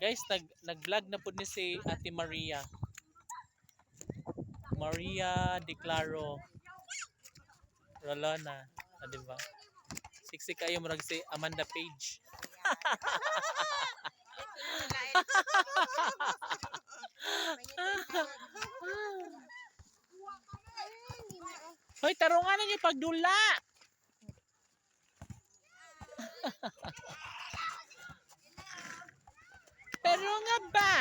Guys, nag-vlog na po ni si Ate Maria. Maria De Claro. Rolona. Ah, diba? Siksi kayo murag si Amanda Page. Hoy, tarungan ninyo pagdula. Pero nga ba?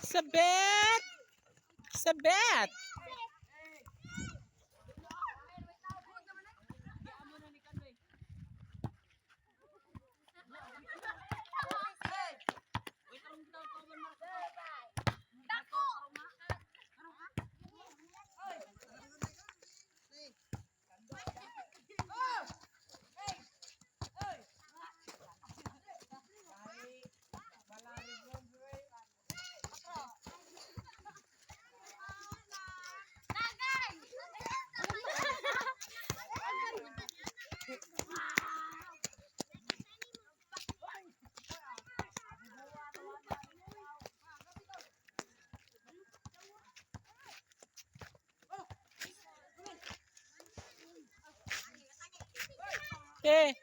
Sabet! Sabet! Eh,